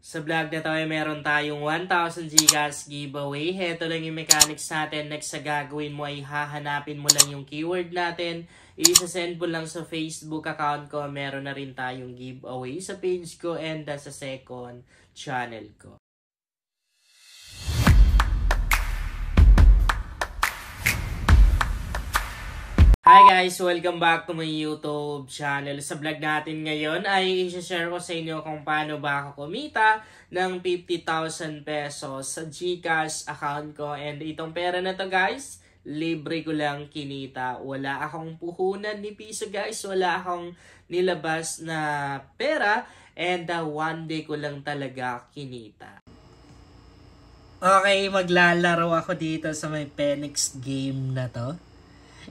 Sa vlog na to ay meron tayong 1,000 Gcash giveaway. Heto lang yung mechanics natin. Next sa gagawin mo ay hahanapin mo lang yung keyword natin. Isa-send mo lang sa Facebook account ko. Meron na rin tayong giveaway sa page ko and sa second channel ko. Hi guys! Welcome back to my YouTube channel. Sa vlog natin ngayon ay i-share ko sa inyo kung paano ba ako kumita ng 50,000 pesos sa Gcash account ko. And itong pera na to guys, libre ko lang kinita. Wala akong puhunan ni piso guys. Wala akong nilabas na pera. And one day ko lang talaga kinita. Okay, maglalaro ako dito sa may Penix game na to.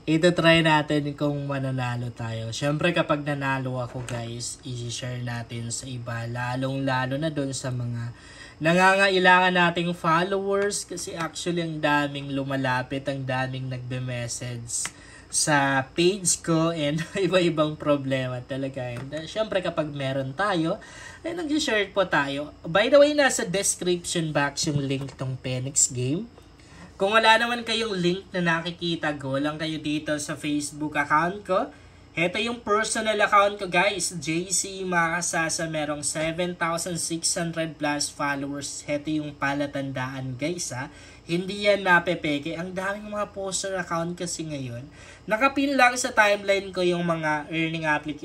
Ito try natin kung mananalo tayo. Siyempre kapag nanalo ako guys, i-share natin sa iba. Lalong-lalo na doon sa mga nangangailangan nating followers. Kasi actually ang daming lumalapit, ang daming nagbe-message sa page ko. And iba-ibang problema talaga. And siyempre kapag meron tayo, ay nag-share po tayo. By the way, nasa description box yung link tong Penix game. Kung wala naman kayong link na nakikita, go lang kayo dito sa Facebook account ko. Ito yung personal account ko guys, JC Makasasa, merong 7,600 plus followers. Ito yung palatandaan guys ha. Hindi yan mapepeke. Ang daming mga poster account kasi ngayon. Nakapin lang sa timeline ko yung mga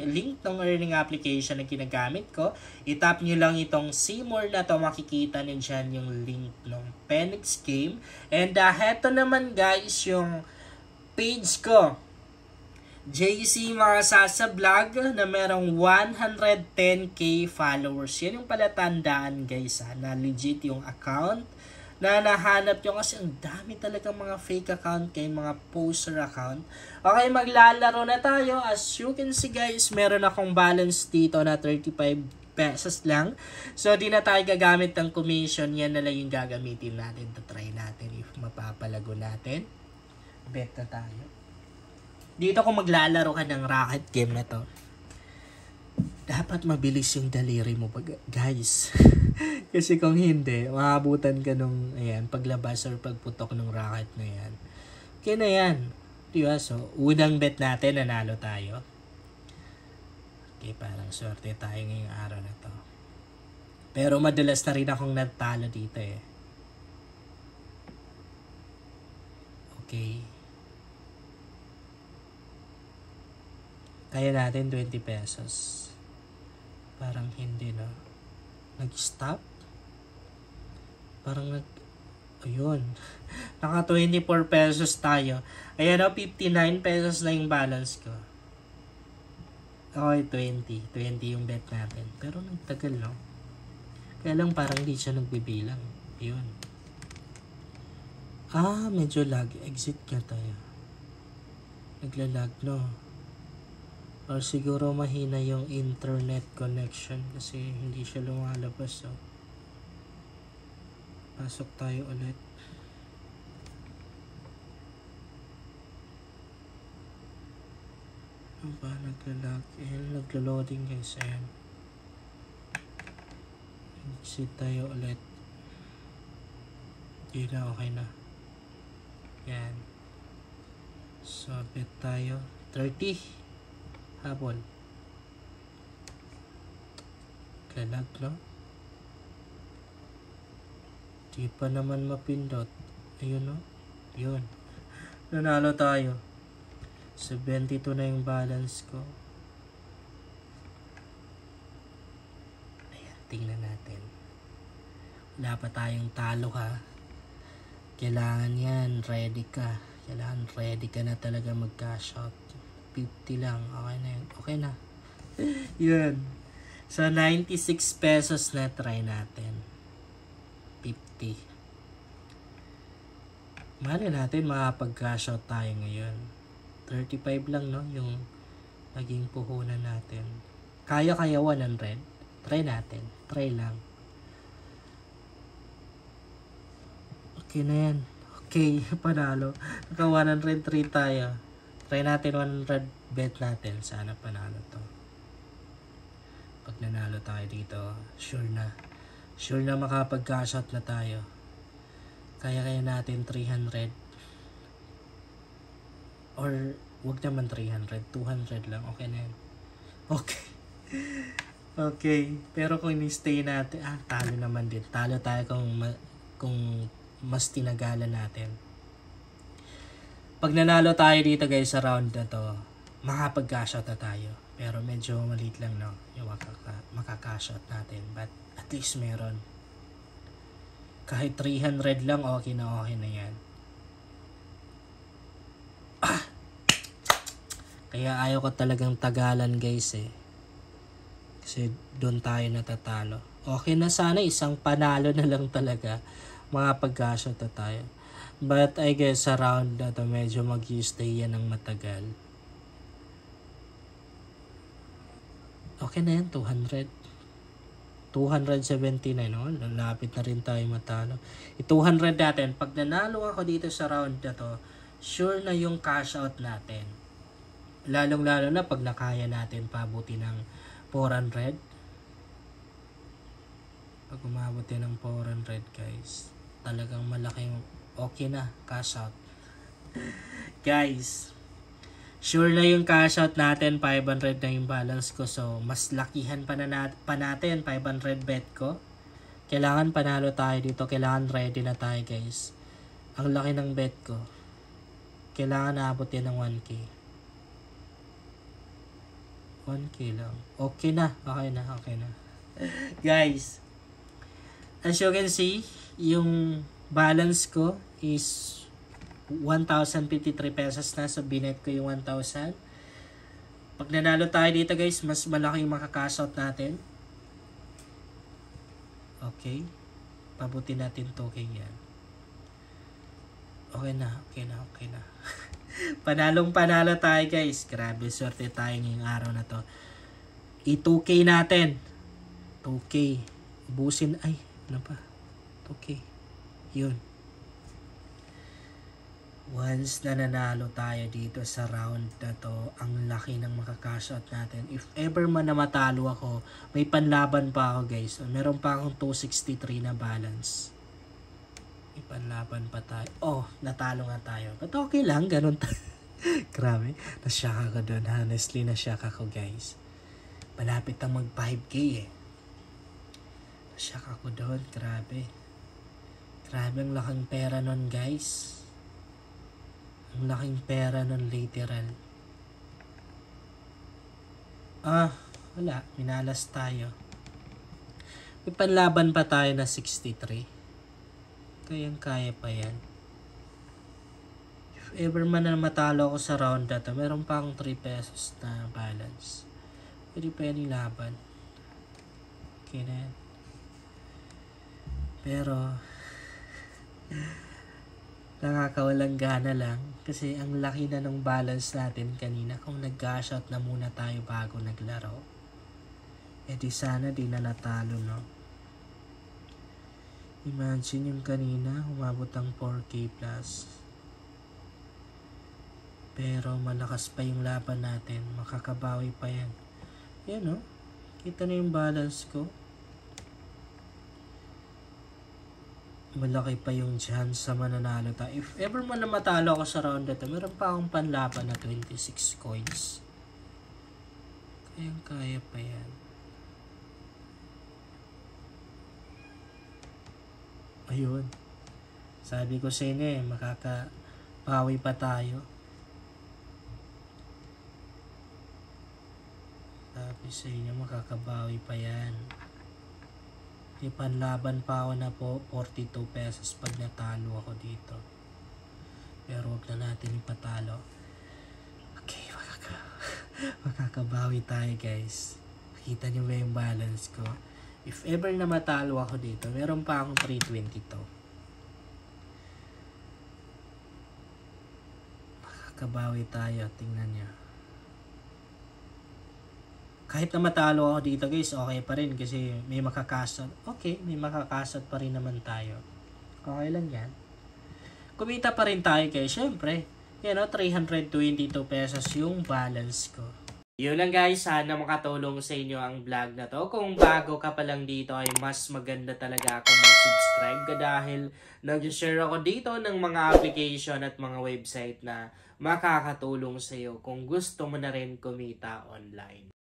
link ng earning application na ginagamit ko. I-tap nyo lang itong see more na to. Makikita nyo dyan yung link ng Penix game. And heto naman guys yung page ko. JC Makasasa Vlog na merong 110k followers. Yan yung palatandaan guys ha, na legit yung account na nahanap nyo kasi ang dami talagang mga fake account kay mga poster account. Okay, maglalaro na tayo. As you can see guys, meron akong balance dito na 35 pesos lang. So, di na tayo gagamit ng commission. Yan na lang yung gagamitin natin. Try natin if mapapalago natin. Bet na tayo. Dito kung maglalaro ka ng racket game na to, dapat mabilis yung daliri mo guys. Kasi kung hindi, maabutan ka nung paglabas or pagputok ng racket na yan. Okay na yan. Diba? So, unang bet natin, nanalo tayo. Okay, parang swerte tayo ngayong araw na to. Pero madalas na rin akong natalo dito eh. Okay. Kaya natin 20 pesos. Parang hindi no. Nag-stop. Parang ayun. Naka 24 pesos tayo. Ayan o, 59 pesos na yung balance ko. Okay, 20. 20 yung bet natin. Pero nagtagal no. Kaya lang parang di siya nagbibilang. Yun. Medyo lag. Exit ka tayo. Naglalag no. Or siguro mahina yung internet connection kasi hindi siya lumalabas. So, pasok tayo ulit. Ano ba? Naglalag. Naglo-loading guys. Ayan. Exit tayo ulit. Hindi na, okay na. Yan. So, bet tayo. 30. Habol. Kalag no? Di pa naman mapindot. Ayun no? Yun. Nanalo tayo. 72 na yung balance ko. Ayan, tingnan natin. Wala pa tayong talo ha. Kailangan yan. Ready ka. Kailangan ready ka na talaga mag-cash out. 50 lang. Okay na yun. Okay na. Yun. So, 96 pesos na try natin. 50. Mali natin makapag-cash out tayo ngayon. 35 lang, no? Yung naging puhunan natin. Kaya 100. Try natin. Try lang. Okay na yan. Okay. Panalo. Naka 103 tayo. Try natin 100 bet natin. Sana panalo to. Pag nanalo tayo dito, sure na Sure na makapag-cash out na tayo. Kaya natin 300. Or wag naman 300, 200 lang. Okay na yan. Okay. Okay. Pero kung ni-stay natin, talo naman din. Talo tayo kung mas tinagalan natin. Pag nanalo tayo dito guys sa round na to, makapag-cash out na tayo. Pero medyo maliit lang, no? Yung makaka-cash out natin. But at least meron. Kahit 300 lang, okay na yan. Kaya ayaw ko talagang tagalan guys eh. Kasi doon tayo natatalo. Okay na sana, isang panalo na lang talaga. Makapag-cash out na tayo. But I guess sa round na to, medyo mag-stay yan ng matagal. Okay na yan, 200. 279, no? Lalapit na rin tayo matalo. 200 natin. Pag nanalo ako dito sa round na to, sure na yung cash out natin. Lalong-lalo na pag nakaya natin pabuti ng 400. Pag umabuti ng 400, guys, talagang malaking okay na, cash out. Guys, sure na yung cash out natin, 500 na yung balance ko. So, mas lakihan pa natin, 500 bet ko. Kailangan panalo tayo dito. Kailangan ready na tayo, guys. Ang laki ng bet ko. Kailangan naabutin ng 1K. 1K lang. Okay na. Okay na. Guys, as you can see, yung balance ko is 1,053 pesos na. So, binet ko yung 1,000. Pag nanalo tayo dito guys, mas malaki yung makakash out natin. Okay. Pabuti natin 2K yan. Okay na. Panalo tayo guys. Grabe, swerte tayo ngayong araw na to. I-2K natin. 2K. Ubusin. Ano pa? 2K. Yun. Once na nanalo tayo dito sa round na to, ang laki ng makakash out natin. If ever man na matalo ako, may panlaban pa ako guys. Meron pa akong 263 na balance. May panlaban pa tayo. Natalo nga tayo. But okay lang, ganun tayo. Grabe, nasyak ako doon. Honestly, nasyak ako guys. Malapit na mag 5K eh. Nasyak ako doon, grabe. Grabe ang laking pera nun guys. Ang laking pera nun literal. Wala. Minalas tayo. May panlaban pa tayo na 63. Kaya pa yan. If ever man na matalo ako sa round na to, meron pa akong 3 pesos na balance. Pwede pa yan laban. Okay na yan. Pero nakakawalang gana lang kasi ang laki na ng balance natin kanina. Kung nag-cash out na muna tayo bago naglaro, di sana di na natalo, no? Imagine yung kanina umabot ang 4K plus, pero malakas pa yung laban natin. Makakabawi pa yan. Yan, no? Kita na yung balance ko. Malaki pa yung chance sa mananalo tayo. If ever man na matalo ako sa round na to, meron pa akong panlaban na 26 coins. Kaya pa yan. Ayun. Sabi ko sa inyo makakabawi pa tayo. Sabi sa inyo, makakabawi pa yan. Ipanlaban pa ako na po 42 pesos pag natalo ako dito. Pero wag na natin ipatalo. Okay, makakabawi tayo guys. Nakita nyo ba yung balance ko? If ever na matalo ako dito, meron pa akong 322. Makakabawi tayo, tingnan nyo. Kahit na matalo ako dito guys, okay pa rin kasi may makakasat. Okay, may makakasat pa rin naman tayo. Okay lang yan. Kumita pa rin tayo guys, syempre. 322 pesos yung balance ko. Yun lang guys, sana makatulong sa inyo ang vlog na to. Kung bago ka pa lang dito ay mas maganda talaga kung mag-subscribe ka dahil nag-share ako dito ng mga application at mga website na makakatulong sa iyo kung gusto mo na rin kumita online.